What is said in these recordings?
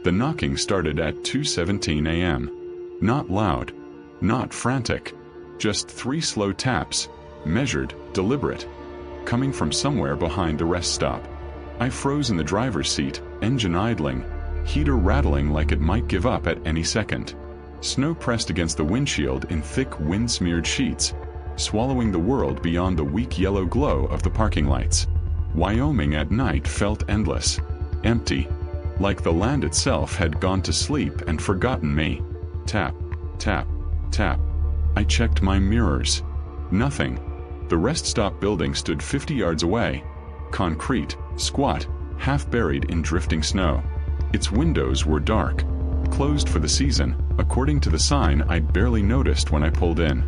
The knocking started at 2:17 a.m. Not loud, not frantic, just 3 slow taps, measured, deliberate, coming from somewhere behind the rest stop. I froze in the driver's seat, engine idling, heater rattling like it might give up at any second. Snow pressed against the windshield in thick wind-smeared sheets, swallowing the world beyond the weak yellow glow of the parking lights. Wyoming at night felt endless, empty, like the land itself had gone to sleep and forgotten me. Tap, tap, tap. I checked my mirrors. Nothing. The rest stop building stood 50 yards away, concrete, squat, half buried in drifting snow. Its windows were dark, closed for the season, according to the sign I'd barely noticed when I pulled in.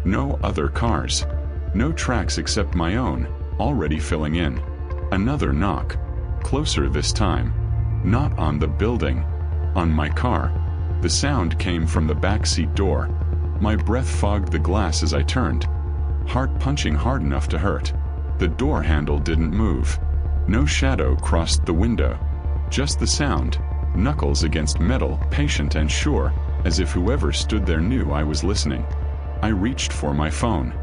No other cars. No tracks except my own, already filling in. Another knock. Closer this time. Not on the building. On my car. The sound came from the back seat door. My breath fogged the glass as I turned. Heart punching hard enough to hurt. The door handle didn't move. No shadow crossed the window. Just the sound. Knuckles against metal, patient and sure, as if whoever stood there knew I was listening. I reached for my phone.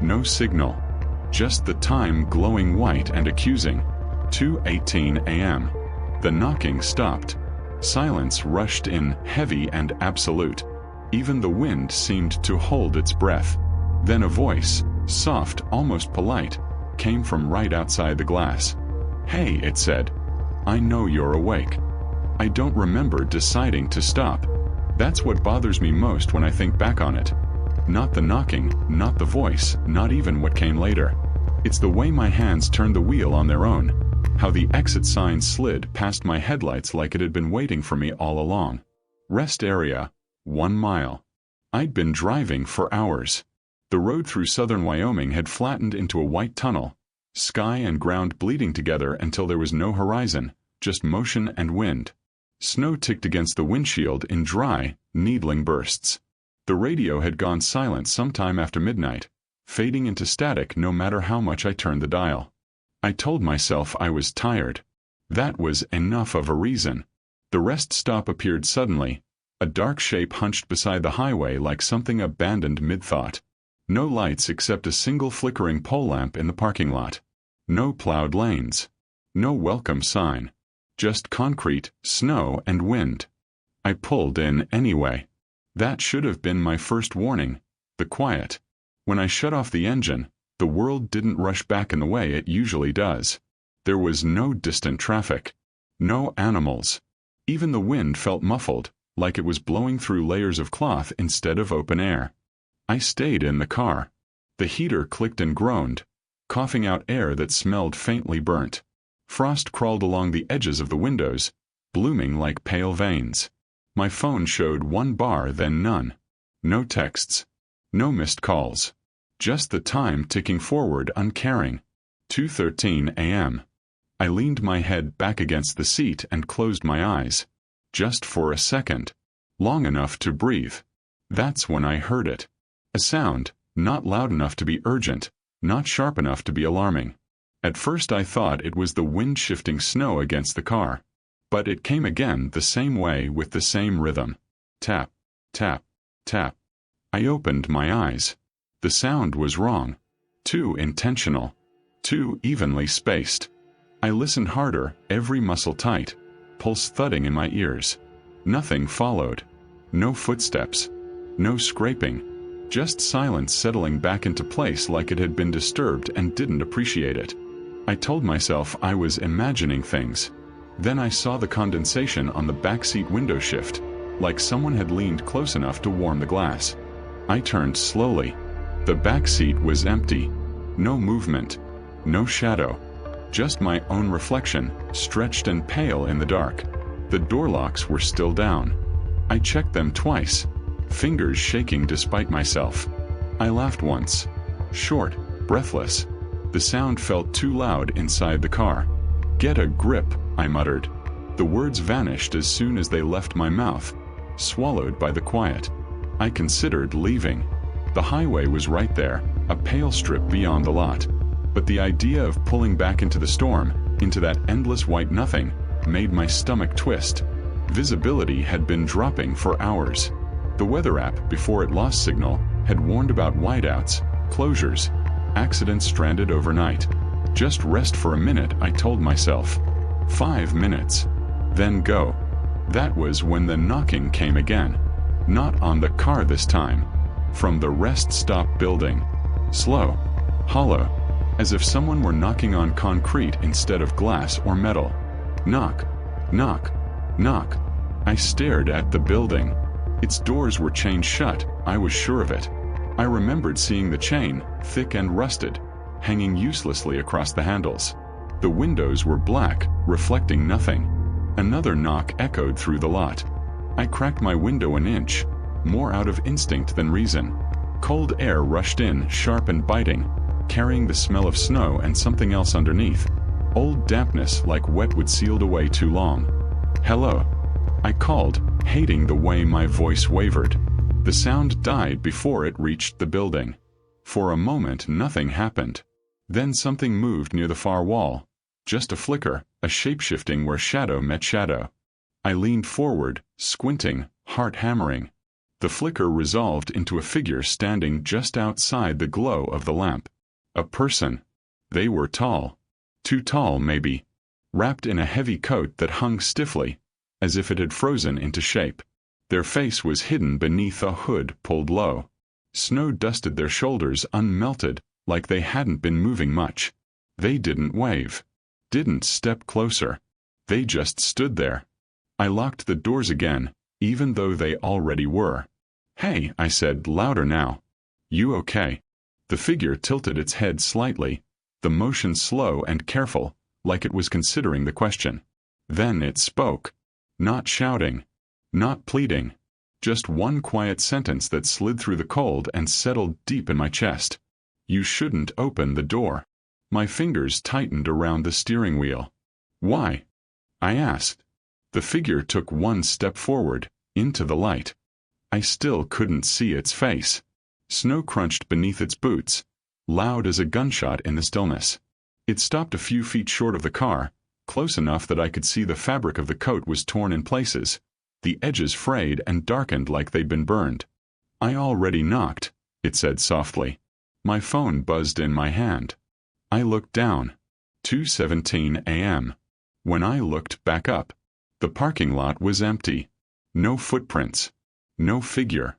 No signal. Just the time glowing white and accusing. 2:18 a.m. The knocking stopped. Silence rushed in, heavy and absolute. Even the wind seemed to hold its breath. Then a voice, soft, almost polite, came from right outside the glass. "Hey," it said. "I know you're awake." I don't remember deciding to stop. That's what bothers me most when I think back on it. Not the knocking, not the voice, not even what came later. It's the way my hands turned the wheel on their own. How the exit sign slid past my headlights like it had been waiting for me all along. Rest area, 1 mile. I'd been driving for hours. The road through southern Wyoming had flattened into a white tunnel, sky and ground bleeding together until there was no horizon, just motion and wind. Snow ticked against the windshield in dry, needling bursts. The radio had gone silent sometime after midnight, fading into static no matter how much I turned the dial. I told myself I was tired. That was enough of a reason. The rest stop appeared suddenly, a dark shape hunched beside the highway like something abandoned mid-thought. No lights except a single flickering pole lamp in the parking lot. No plowed lanes. No welcome sign. Just concrete, snow, and wind. I pulled in anyway. That should have been my first warning, the quiet. When I shut off the engine, the world didn't rush back in the way it usually does. There was no distant traffic. No animals. Even the wind felt muffled, like it was blowing through layers of cloth instead of open air. I stayed in the car. The heater clicked and groaned, coughing out air that smelled faintly burnt. Frost crawled along the edges of the windows, blooming like pale veins. My phone showed 1 bar, then none. No texts. No missed calls. Just the time ticking forward uncaring. 2:13 a.m. I leaned my head back against the seat and closed my eyes. Just for a second. Long enough to breathe. That's when I heard it. A sound, not loud enough to be urgent, not sharp enough to be alarming. At first I thought it was the wind-shifting snow against the car. But it came again the same way with the same rhythm. Tap, tap, tap. I opened my eyes. The sound was wrong. Too intentional. Too evenly spaced. I listened harder, every muscle tight, pulse thudding in my ears. Nothing followed. No footsteps. No scraping. Just silence settling back into place like it had been disturbed and didn't appreciate it. I told myself I was imagining things. Then I saw the condensation on the backseat window shift, like someone had leaned close enough to warm the glass. I turned slowly. The backseat was empty. No movement. No shadow. Just my own reflection, stretched and pale in the dark. The door locks were still down. I checked them twice, fingers shaking despite myself. I laughed once. Short, breathless. The sound felt too loud inside the car. "Get a grip," I muttered. The words vanished as soon as they left my mouth, swallowed by the quiet. I considered leaving. The highway was right there, a pale strip beyond the lot. But the idea of pulling back into the storm, into that endless white nothing, made my stomach twist. Visibility had been dropping for hours. The weather app, before it lost signal, had warned about whiteouts, closures, accidents stranded overnight. Just rest for a minute, I told myself. 5 minutes. Then go. That was when the knocking came again. Not on the car this time. From the rest stop building. Slow. Hollow. As if someone were knocking on concrete instead of glass or metal. Knock. Knock. Knock. I stared at the building. Its doors were chained shut, I was sure of it. I remembered seeing the chain, thick and rusted, hanging uselessly across the handles. The windows were black, reflecting nothing. Another knock echoed through the lot. I cracked my window an inch, more out of instinct than reason. Cold air rushed in, sharp and biting, carrying the smell of snow and something else underneath. Old dampness, like wet wood sealed away too long. Hello. I called, hating the way my voice wavered. The sound died before it reached the building. For a moment nothing happened. Then something moved near the far wall. Just a flicker, a shape-shifting where shadow met shadow. I leaned forward, squinting, heart hammering. The flicker resolved into a figure standing just outside the glow of the lamp. A person. They were tall. Too tall, maybe. Wrapped in a heavy coat that hung stiffly, as if it had frozen into shape. Their face was hidden beneath a hood pulled low. Snow dusted their shoulders unmelted, like they hadn't been moving much. They didn't wave. Didn't step closer. They just stood there. I locked the doors again, even though they already were. "Hey," I said, louder now. "You okay?" The figure tilted its head slightly, the motion slow and careful, like it was considering the question. Then it spoke. Not shouting. Not pleading. Just one quiet sentence that slid through the cold and settled deep in my chest. "You shouldn't open the door." My fingers tightened around the steering wheel. "Why?" I asked. The figure took one step forward, into the light. I still couldn't see its face. Snow crunched beneath its boots, loud as a gunshot in the stillness. It stopped a few feet short of the car, close enough that I could see the fabric of the coat was torn in places, the edges frayed and darkened like they'd been burned. "I already knocked," it said softly. My phone buzzed in my hand. I looked down. 2:17 a.m. When I looked back up, the parking lot was empty. No footprints. No figure.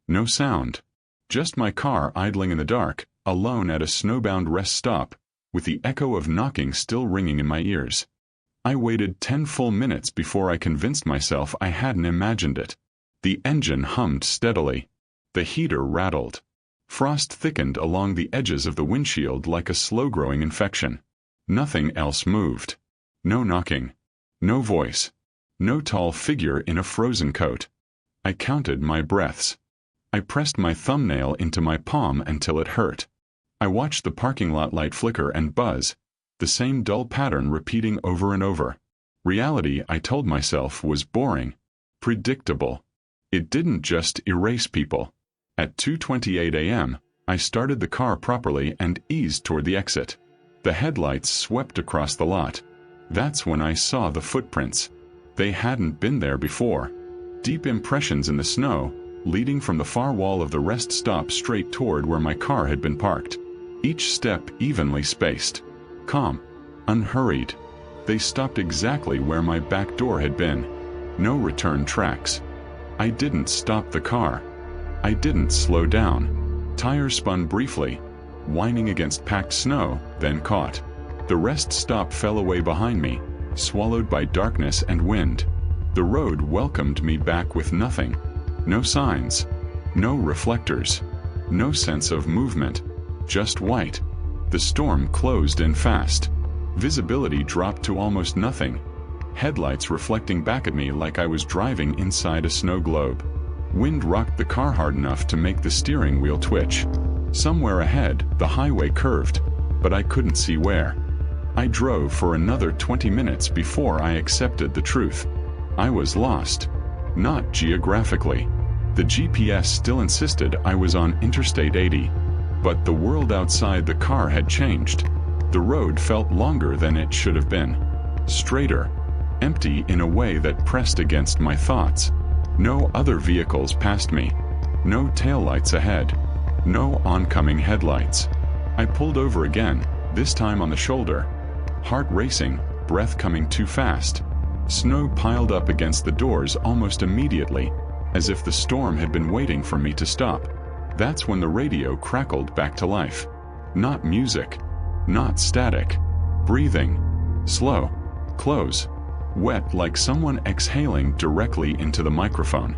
No sound. Just my car idling in the dark, alone at a snowbound rest stop, with the echo of knocking still ringing in my ears. I waited 10 full minutes before I convinced myself I hadn't imagined it. The engine hummed steadily. The heater rattled. Frost thickened along the edges of the windshield like a slow-growing infection. Nothing else moved. No knocking. No voice. No tall figure in a frozen coat. I counted my breaths. I pressed my thumbnail into my palm until it hurt. I watched the parking lot light flicker and buzz, the same dull pattern repeating over and over. Reality, I told myself, was boring. Predictable. It didn't just erase people. At 2:28 a.m., I started the car properly and eased toward the exit. The headlights swept across the lot. That's when I saw the footprints. They hadn't been there before. Deep impressions in the snow, leading from the far wall of the rest stop straight toward where my car had been parked. Each step evenly spaced. Calm. Unhurried. They stopped exactly where my back door had been. No return tracks. I didn't stop the car. I didn't slow down. Tires spun briefly, whining against packed snow, then caught. The rest stop fell away behind me, swallowed by darkness and wind. The road welcomed me back with nothing. No signs. No reflectors. No sense of movement. Just white. The storm closed in fast. Visibility dropped to almost nothing. Headlights reflecting back at me like I was driving inside a snow globe. Wind rocked the car hard enough to make the steering wheel twitch. Somewhere ahead, the highway curved, but I couldn't see where. I drove for another 20 minutes before I accepted the truth. I was lost. Not geographically. The GPS still insisted I was on Interstate 80. But the world outside the car had changed. The road felt longer than it should have been. Straighter. empty in a way that pressed against my thoughts. No other vehicles passed me. No taillights ahead. No oncoming headlights. I pulled over again, this time on the shoulder. Heart racing, breath coming too fast. Snow piled up against the doors almost immediately, as if the storm had been waiting for me to stop. That's when the radio crackled back to life. Not music. Not static. Breathing. Slow. Close. Wet like someone exhaling directly into the microphone.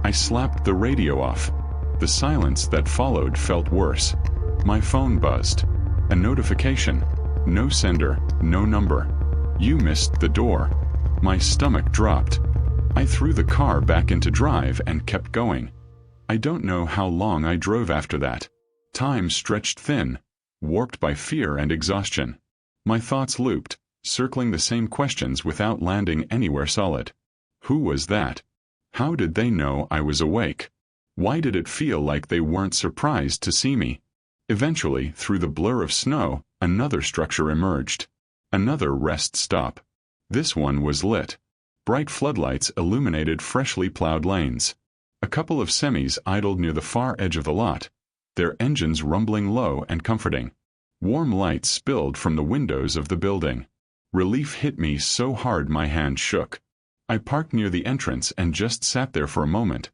I slapped the radio off. The silence that followed felt worse. My phone buzzed. A notification. No sender, no number. You missed the door. My stomach dropped. I threw the car back into drive and kept going. I don't know how long I drove after that. Time stretched thin, warped by fear and exhaustion. My thoughts looped, circling the same questions without landing anywhere solid. Who was that? How did they know I was awake? Why did it feel like they weren't surprised to see me? Eventually, through the blur of snow, another structure emerged. Another rest stop. This one was lit. Bright floodlights illuminated freshly plowed lanes. A couple of semis idled near the far edge of the lot, their engines rumbling low and comforting. Warm light spilled from the windows of the building. Relief hit me so hard my hand shook. I parked near the entrance and just sat there for a moment,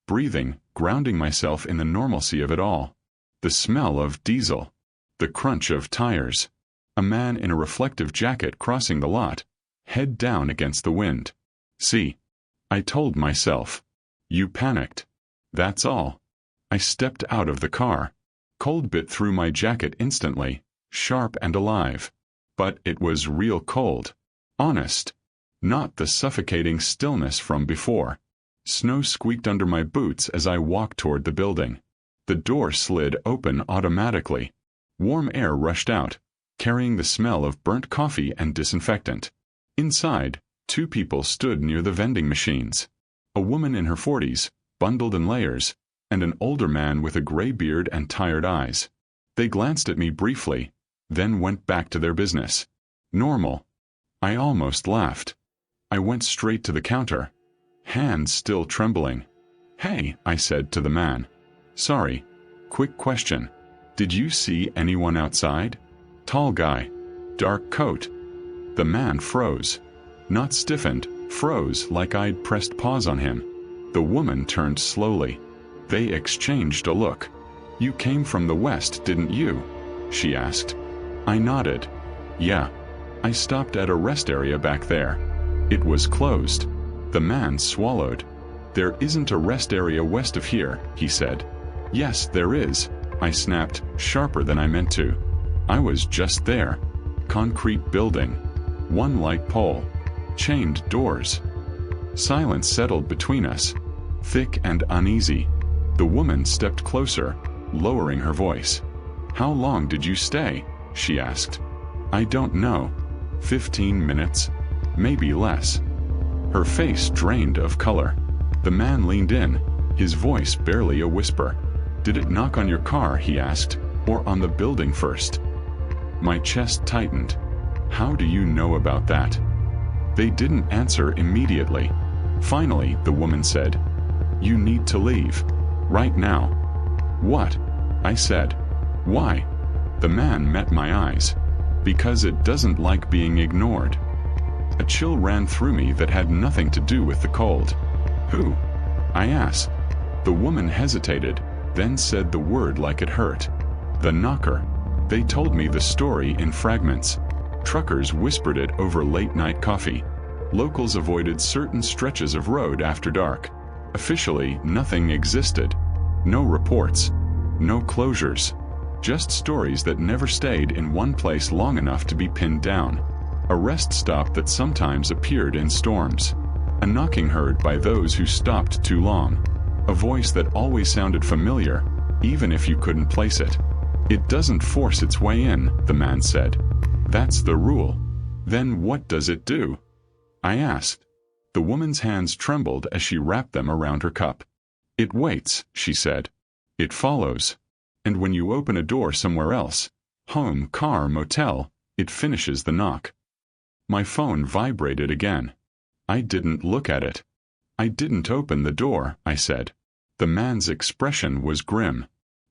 breathing, grounding myself in the normalcy of it all. The smell of diesel. The crunch of tires. A man in a reflective jacket crossing the lot, head down against the wind. See, I told myself. You panicked. That's all. I stepped out of the car. Cold bit through my jacket instantly, sharp and alive. But it was real cold. Honest. Not the suffocating stillness from before. Snow squeaked under my boots as I walked toward the building. The door slid open automatically. Warm air rushed out, carrying the smell of burnt coffee and disinfectant. Inside, two people stood near the vending machines. A woman in her 40s, bundled in layers, and an older man with a gray beard and tired eyes. They glanced at me briefly, then went back to their business. Normal. I almost laughed. I went straight to the counter, hands still trembling. Hey, I said to the man. Sorry. Quick question. Did you see anyone outside? Tall guy. Dark coat. The man froze. Not stiffened, froze like I'd pressed pause on him. The woman turned slowly. They exchanged a look. You came from the west, didn't you? She asked. I nodded. Yeah. I stopped at a rest area back there. It was closed. The man swallowed. There isn't a rest area west of here, he said. Yes, there is, I snapped, sharper than I meant to. I was just there. Concrete building. One light pole. Chained doors. Silence settled between us, thick and uneasy. The woman stepped closer, lowering her voice. How long did you stay? She asked. I don't know. 15 minutes. Maybe less. Her face drained of color. The man leaned in, his voice barely a whisper. Did it knock on your car, he asked, or on the building first? My chest tightened. How do you know about that? They didn't answer immediately. Finally, the woman said, You need to leave. Right now. What? I said. Why? The man met my eyes. Because it doesn't like being ignored. A chill ran through me that had nothing to do with the cold. Who? I asked. The woman hesitated, then said the word like it hurt. The knocker. They told me the story in fragments. Truckers whispered it over late-night coffee. Locals avoided certain stretches of road after dark. Officially, nothing existed. No reports. No closures. Just stories that never stayed in one place long enough to be pinned down. A rest stop that sometimes appeared in storms. A knocking heard by those who stopped too long. A voice that always sounded familiar, even if you couldn't place it. It doesn't force its way in, the man said. That's the rule. Then what does it do? I asked. The woman's hands trembled as she wrapped them around her cup. It waits, she said. It follows. And when you open a door somewhere else, home, car, motel, it finishes the knock. My phone vibrated again. I didn't look at it. I didn't open the door, I said. The man's expression was grim.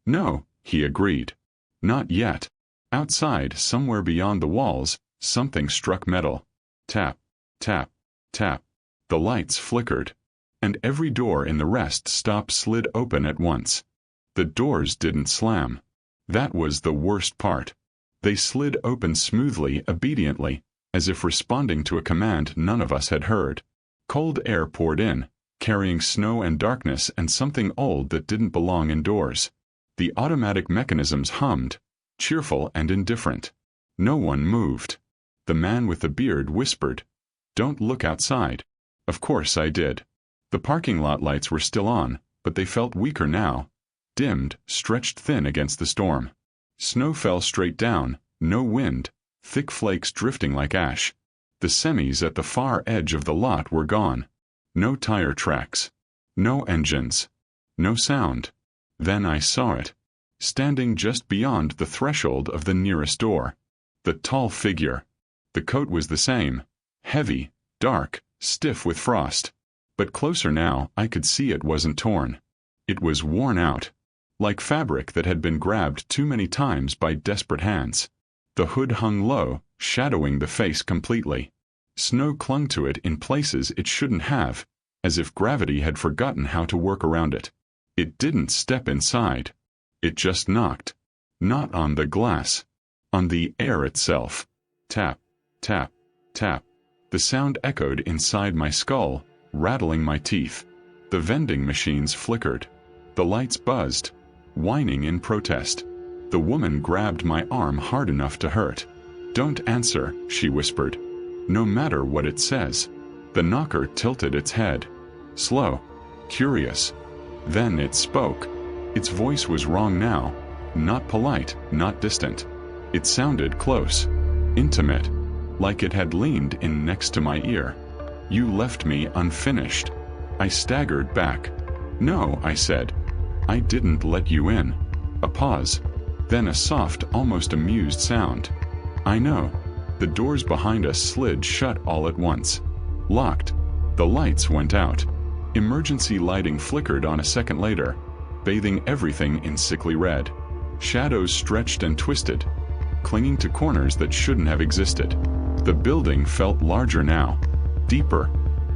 No, he agreed. Not yet. Outside, somewhere beyond the walls, something struck metal. Tap, tap, tap. The lights flickered, and every door in the rest stop slid open at once. The doors didn't slam. That was the worst part. They slid open smoothly, obediently, as if responding to a command none of us had heard. Cold air poured in, carrying snow and darkness and something old that didn't belong indoors. The automatic mechanisms hummed, cheerful and indifferent. No one moved. The man with the beard whispered, "Don't look outside." Of course I did. The parking lot lights were still on, but they felt weaker now, dimmed, stretched thin against the storm. Snow fell straight down, no wind, thick flakes drifting like ash. The semis at the far edge of the lot were gone. No tire tracks. No engines. No sound. Then I saw it. Standing just beyond the threshold of the nearest door. The tall figure. The coat was the same. Heavy, dark, stiff with frost. But closer now, I could see it wasn't torn. It was worn out. Like fabric that had been grabbed too many times by desperate hands. The hood hung low, shadowing the face completely. Snow clung to it in places it shouldn't have, as if gravity had forgotten how to work around it. It didn't step inside. It just knocked. Not on the glass. On the air itself. Tap, tap, tap. The sound echoed inside my skull, rattling my teeth. The vending machines flickered. The lights buzzed, whining in protest. The woman grabbed my arm hard enough to hurt. "Don't answer," she whispered. "No matter what it says." The knocker tilted its head. Slow. Curious. Then it spoke. Its voice was wrong now. Not polite, not distant. It sounded close. Intimate. Like it had leaned in next to my ear. "You left me unfinished." I staggered back. "No," I said. "I didn't let you in." A pause. Then a soft, almost amused sound. "I know." The doors behind us slid shut all at once. Locked. The lights went out. Emergency lighting flickered on a second later, bathing everything in sickly red. Shadows stretched and twisted, clinging to corners that shouldn't have existed. The building felt larger now. Deeper.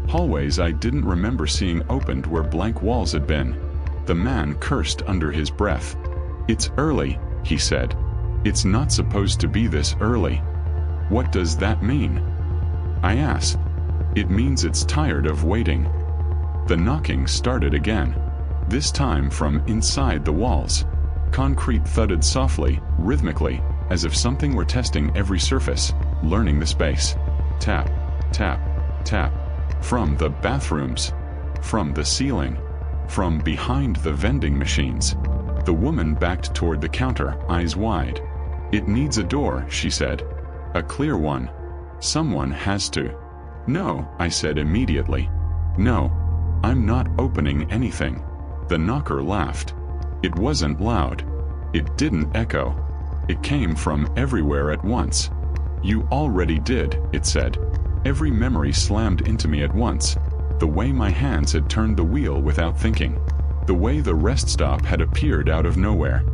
Hallways I didn't remember seeing opened where blank walls had been. The man cursed under his breath. "It's early," he said. "It's not supposed to be this early." "What does that mean?" I asked. "It means it's tired of waiting." The knocking started again. This time from inside the walls. Concrete thudded softly, rhythmically, as if something were testing every surface, learning the space. Tap, tap, tap. From the bathrooms. From the ceiling. From behind the vending machines. The woman backed toward the counter, eyes wide. "It needs a door," she said. "A clear one. Someone has to." "No," I said immediately. "No. I'm not opening anything." The knocker laughed. It wasn't loud. It didn't echo. It came from everywhere at once. "You already did," it said. Every memory slammed into me at once. The way my hands had turned the wheel without thinking. The way the rest stop had appeared out of nowhere.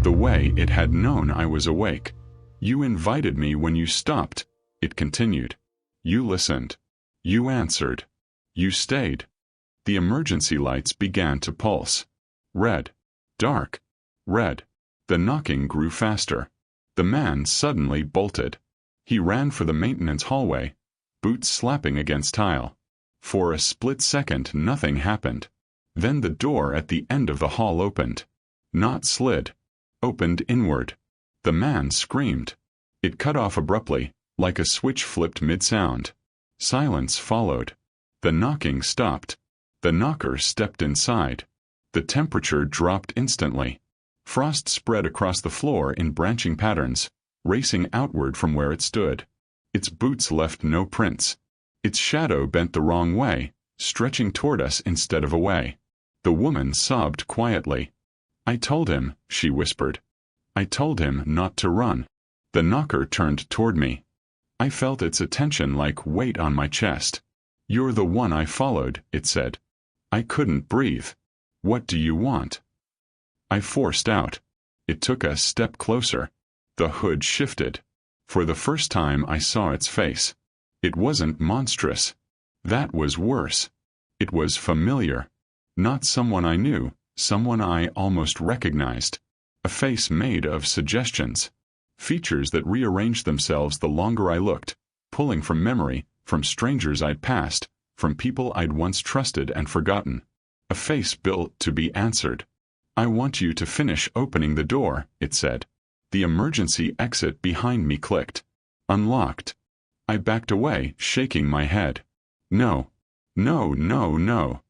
The way it had known I was awake. "You invited me when you stopped," it continued. "You listened. You answered. You stayed." The emergency lights began to pulse. Red. Dark. Red. The knocking grew faster. The man suddenly bolted. He ran for the maintenance hallway, boots slapping against tile. For a split second nothing happened. Then the door at the end of the hall opened. Not slid. Opened inward. The man screamed. It cut off abruptly, like a switch flipped mid-sound. Silence followed. The knocking stopped. The knocker stepped inside. The temperature dropped instantly. Frost spread across the floor in branching patterns, racing outward from where it stood. Its boots left no prints. Its shadow bent the wrong way, stretching toward us instead of away. The woman sobbed quietly. "I told him," she whispered. "I told him not to run." The knocker turned toward me. I felt its attention like weight on my chest. "You're the one I followed," it said. I couldn't breathe. "What do you want?" I forced out. It took a step closer. The hood shifted. For the first time I saw its face. It wasn't monstrous. That was worse. It was familiar. Not someone I knew, someone I almost recognized. A face made of suggestions. Features that rearranged themselves the longer I looked, pulling from memory, from strangers I'd passed, from people I'd once trusted and forgotten. A face built to be answered. "I want you to finish opening the door," it said. The emergency exit behind me clicked. Unlocked. I backed away, shaking my head. "No. No, no, no."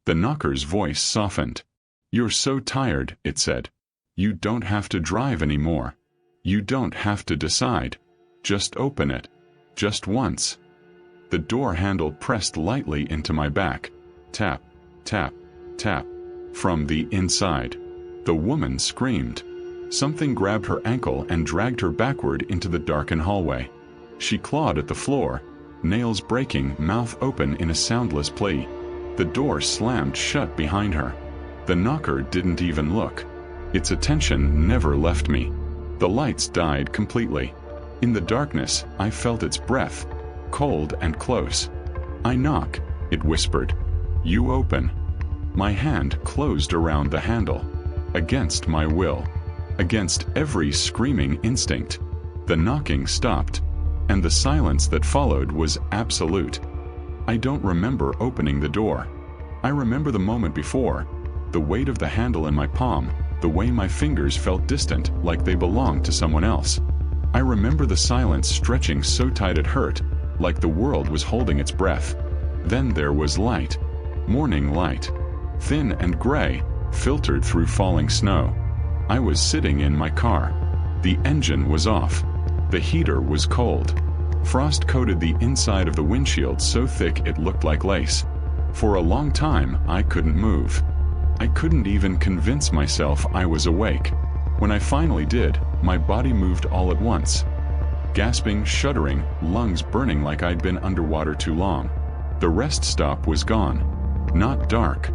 The knocker's voice softened. "You're so tired," it said. "You don't have to drive anymore. You don't have to decide. Just open it. Just once." The door handle pressed lightly into my back. Tap, tap, tap. From the inside. The woman screamed. Something grabbed her ankle and dragged her backward into the darkened hallway. She clawed at the floor, nails breaking, mouth open in a soundless plea. The door slammed shut behind her. The knocker didn't even look. Its attention never left me. The lights died completely. In the darkness, I felt its breath, cold and close. "I knock," it whispered. "You open." My hand closed around the handle. Against my will. Against every screaming instinct. The knocking stopped. And the silence that followed was absolute. I don't remember opening the door. I remember the moment before, the weight of the handle in my palm, the way my fingers felt distant, like they belonged to someone else. I remember the silence stretching so tight it hurt, like the world was holding its breath. Then there was light. Morning light. Thin and gray, filtered through falling snow. I was sitting in my car. The engine was off. The heater was cold. Frost coated the inside of the windshield so thick it looked like lace. For a long time, I couldn't move. I couldn't even convince myself I was awake. When I finally did, my body moved all at once. Gasping, shuddering, lungs burning like I'd been underwater too long. The rest stop was gone. Not dark.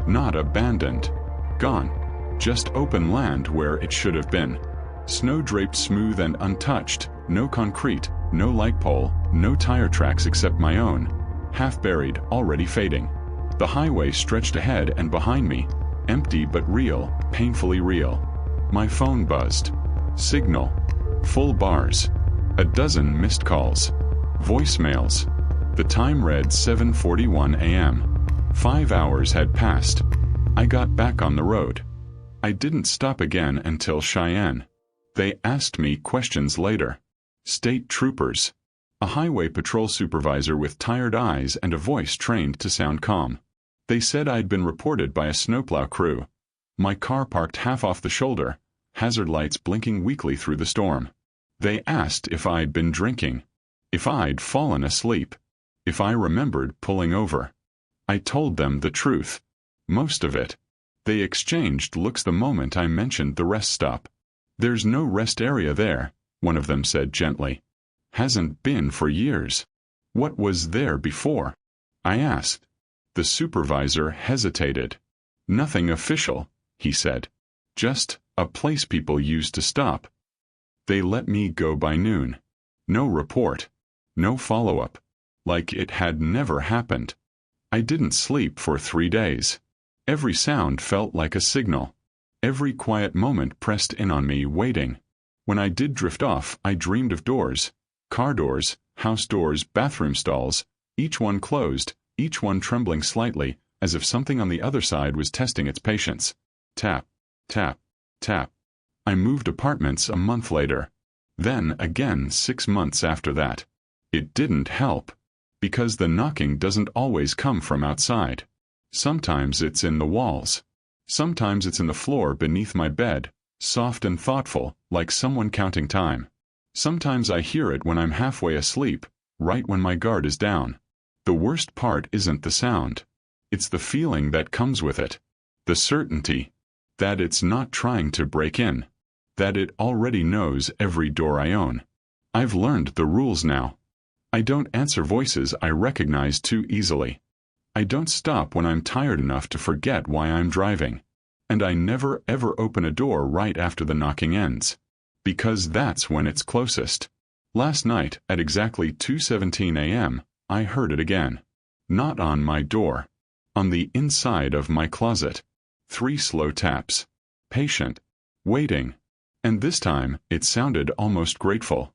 Not abandoned. Gone. Just open land where it should have been. Snow draped smooth and untouched, no concrete, no light pole, no tire tracks except my own, half buried, already fading. The highway stretched ahead and behind me, empty but real, painfully real. My phone buzzed. Signal. Full bars. A dozen missed calls. Voicemails. The time read 7:41 a.m. 5 hours had passed. I got back on the road. I didn't stop again until Cheyenne. They asked me questions later. State troopers. A highway patrol supervisor with tired eyes and a voice trained to sound calm. They said I'd been reported by a snowplow crew. My car parked half off the shoulder, hazard lights blinking weakly through the storm. They asked if I'd been drinking. If I'd fallen asleep. If I remembered pulling over. I told them the truth. Most of it. They exchanged looks the moment I mentioned the rest stop. "There's no rest area there," one of them said gently. "Hasn't been for years." "What was there before?" I asked. The supervisor hesitated. "Nothing official," he said. "Just a place people used to stop." They let me go by noon. No report. No follow-up. Like it had never happened. I didn't sleep for 3 days. Every sound felt like a signal. Every quiet moment pressed in on me, waiting. When I did drift off, I dreamed of doors. Car doors, house doors, bathroom stalls, each one closed, each one trembling slightly, as if something on the other side was testing its patience. Tap, tap, tap. I moved apartments a month later. Then again 6 months after that. It didn't help. Because the knocking doesn't always come from outside. Sometimes it's in the walls. Sometimes it's in the floor beneath my bed, soft and thoughtful, like someone counting time. Sometimes I hear it when I'm halfway asleep, right when my guard is down. The worst part isn't the sound. It's the feeling that comes with it. The certainty that it's not trying to break in. That it already knows every door I own. I've learned the rules now. I don't answer voices I recognize too easily. I don't stop when I'm tired enough to forget why I'm driving. And I never ever open a door right after the knocking ends. Because that's when it's closest. Last night, at exactly 2:17 a.m., I heard it again. Not on my door. On the inside of my closet. 3 slow taps. Patient. Waiting. And this time, it sounded almost grateful.